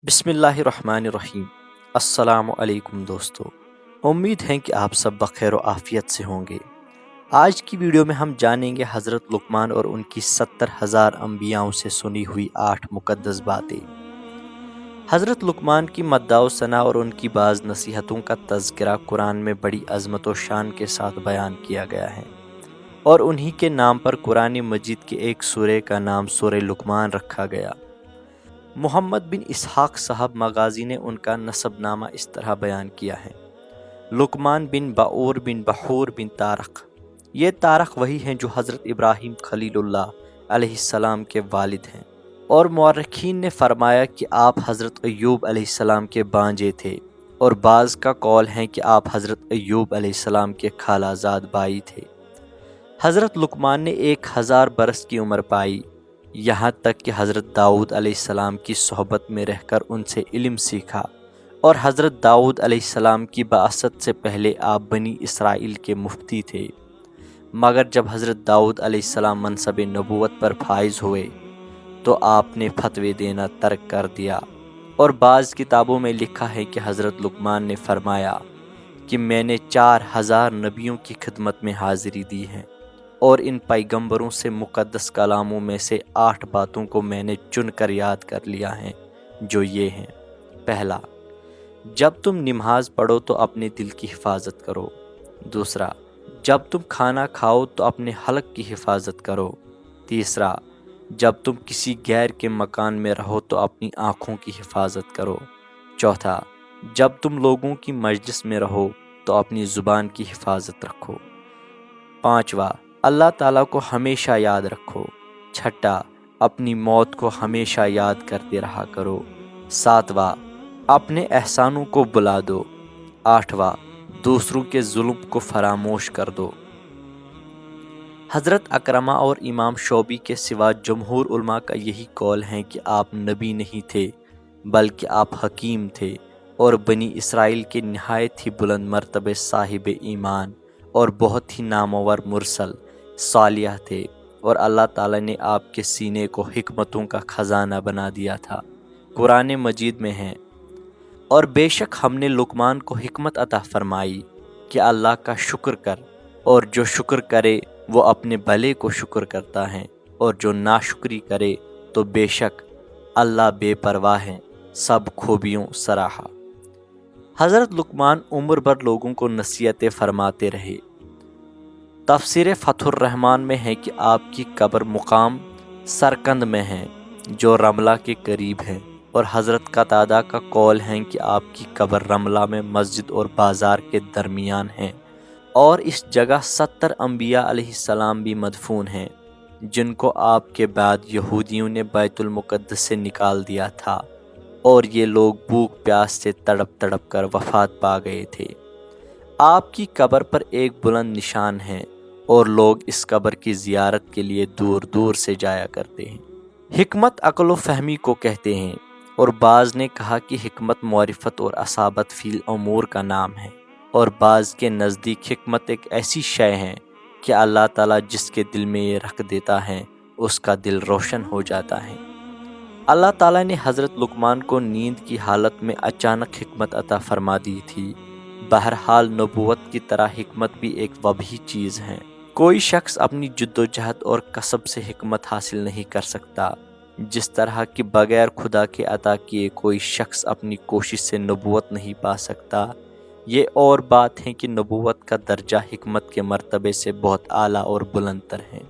बिस्मिल्लाहिर्रहमानिर्रहीम। अस्सलामु अलैकुम दोस्तों, उम्मीद है कि आप सब बखैर व आफियत से होंगे। आज की वीडियो में हम जानेंगे हज़रत लुकमान और उनकी 70,000 अम्बियाओं से सुनी हुई 8 मुक़द्दस बातें। हज़रत लुकमान की मद्दाओ सना और उनकी बाज़ नसीहतों का तज़किरा कुरान में बड़ी अज़मत व शान के साथ बयान किया गया है, और उन्हीं के नाम पर कुरान मजीद के एक सूरे का नाम सूरे लुकमान रखा गया। मोहम्मद बिन इसहाक साहब मगाज़ी ने उनका नसबनामा इस तरह बयान किया है: लुकमान बिन बाऊर बिन बहूर बिन तारक। ये तारक वही हैं जो हज़रत इब्राहीम खलीलुल्लाह अलैहिस्सलाम के वालिद हैं, और मुअर्रिखीन ने फरमाया कि आप हज़रत अय्यूब अलैहिस्सलाम के बांजे थे, और बाज़ का कौल है कि आप हज़रत अय्यूब अलैहिस्सलाम के खालाजाद भाई थे। हज़रत लुकमान ने 1000 बरस की उम्र पाई, यहाँ तक कि हज़रत दाऊद अलैहिस्सलाम की सोहबत में रहकर उनसे इल्म सीखा, और हज़रत दाऊद अलैहिस्सलाम की बाअसत से पहले आप बनी इसराइल के मुफ्ती थे। मगर जब हज़रत दाऊद अलैहिस्सलाम मनसब नबूवत पर फाइज हुए तो आपने फतवे देना तर्क कर दिया, और बाज़ किताबों में लिखा है कि हज़रत लुकमान ने फरमाया कि मैंने 4000 नबियों की खिदमत में हाज़िरी दी है, और इन पैगंबरों से मुक़द्दस कलामों में से 8 बातों को मैंने चुन कर याद कर लिया है, जो ये हैं। पहला, जब तुम नमाज पढ़ो तो अपने दिल की हिफाजत करो। दूसरा, जब तुम खाना खाओ तो अपने हलक की हिफाजत करो। तीसरा, जब तुम किसी गैर के मकान में रहो तो अपनी आँखों की हिफाजत करो। चौथा, जब तुम लोगों की मजलिस में रहो तो अपनी ज़ुबान की हिफाजत रखो। पाँचवा, अल्लाह ताला को हमेशा याद रखो। छठा, अपनी मौत को हमेशा याद करते रहा करो। सातवां, अपने एहसानों को बुला दो। आठवां, दूसरों के जुल्म को फरामोश कर दो। हज़रत अकरमा और इमाम शोबी के सिवा जमहूर उलमा का यही कौल है कि आप नबी नहीं थे, बल्कि आप हकीम थे, और बनी इसराइल के नहायत ही बुलंद मर्तबे साहिब ईमान और बहुत ही नामवर मुरसल सालिह थे, और अल्लाह ताला ने आपके सीने को हिकमतों का ख़जाना बना दिया था। कुरान मजीद में है, और बेशक हमने लुकमान को हिकमत अता फरमाई कि अल्लाह का शुक्र कर, और जो शुक्र करे वो अपने भले को शुक्र करता है, और जो नाशुक्री करे तो बेशक अल्लाह बेपरवाह है, सब खूबियों सराहा। हज़रत लुकमान उम्र भर लोगों को नसीहतें फरमाते रहे। तफसीर फ़तहुर रहमान में है कि आपकी कब्र मुकाम सरकंद में है, जो रमला के करीब है, और हज़रत कतादा का कौल है कि आपकी कब्र रमला में मस्जिद और बाज़ार के दरमियान है, और इस जगह 70 अम्बिया अलैहिस्सलाम भी मदफून हैं, जिनको आपके बाद यहूदियों ने बैतुल मुक़द्दस से निकाल दिया था, और ये लोग भूख प्यास से तड़प तड़प कर वफ़ात पा गए थे। आपकी कब्र पर एक बुलंद निशान है, और लोग इस कब्र की ज़ियारत के लिए दूर दूर से जाया करते हैं। हिकमत अक्ल व फहमी को कहते हैं, और बाज़ ने कहा कि हिकमत मारिफत और असाबत फ़ील अमूर का नाम है, और बाज़ के नज़दीक हिकमत एक ऐसी शय है कि अल्लाह ताला जिसके दिल में ये रख देता है उसका दिल रोशन हो जाता है। अल्लाह ताला ने हज़रत लुकमान को नींद की हालत में अचानक हिकमत अता फरमा दी थी। बहरहाल नबूवत की तरह हिकमत भी एक वही चीज़ है। कोई शख्स अपनी जद्दोजहद और कसब से हिकमत हासिल नहीं कर सकता, जिस तरह कि बगैर खुदा के अता किए कोई शख्स अपनी कोशिश से नबूवत नहीं पा सकता। ये और बात है कि नबूवत का दर्जा हिकमत के मर्तबे से बहुत आला और बुलंदतर है।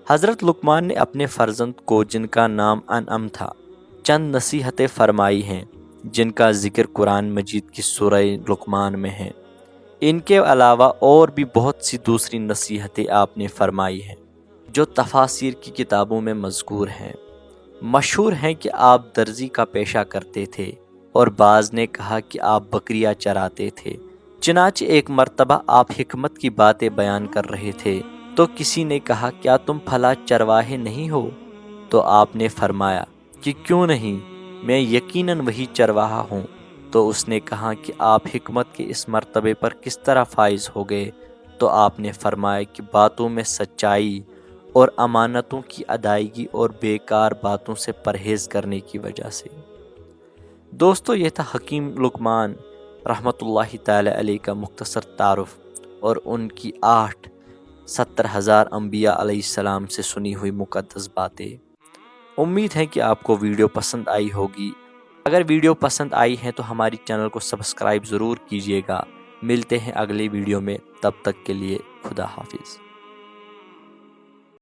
हज़रत लुकमान ने अपने फ़र्जंद को, जिनका नाम अनअम था, चंद नसीहतें फरमाई हैं, जिनका ज़िक्र कुरान मजीद की सूरह लुकमान में है। इनके अलावा और भी बहुत सी दूसरी नसीहतें आपने फरमाई हैं, जो तफासिर की किताबों में मज़कूर हैं। मशहूर हैं कि आप दर्जी का पेशा करते थे, और बाज़ ने कहा कि आप बकरियाँ चराते थे। चनाचे एक मर्तबा आप हिकमत की बातें बयान कर रहे थे तो किसी ने कहा, क्या तुम फला चरवाहे नहीं हो? तो आपने फरमाया कि क्यों नहीं, मैं यकीनन वही चरवाहा हूँ। तो उसने कहा कि आप हिकमत के इस मर्तबे पर किस तरह फाइज हो गए? तो आपने फरमाया कि बातों में सच्चाई और अमानतों की अदायगी और बेकार बातों से परहेज़ करने की वजह से। دوستو یہ تھا حکیم لقمان رحمۃ اللہ تعالی علیہ کا مختصر تعارف اور ان کی 70,000 انبیاء علیہ السلام سے سنی ہوئی مقدس باتیں۔ امید ہے کہ آپ کو ویڈیو پسند آئی ہوگی۔ اگر ویڈیو پسند آئی ہے تو ہماری چینل کو سبسکرائب ضرور کیجیے گا۔ ملتے ہیں اگلی ویڈیو میں، تب تک کے لیے خدا حافظ۔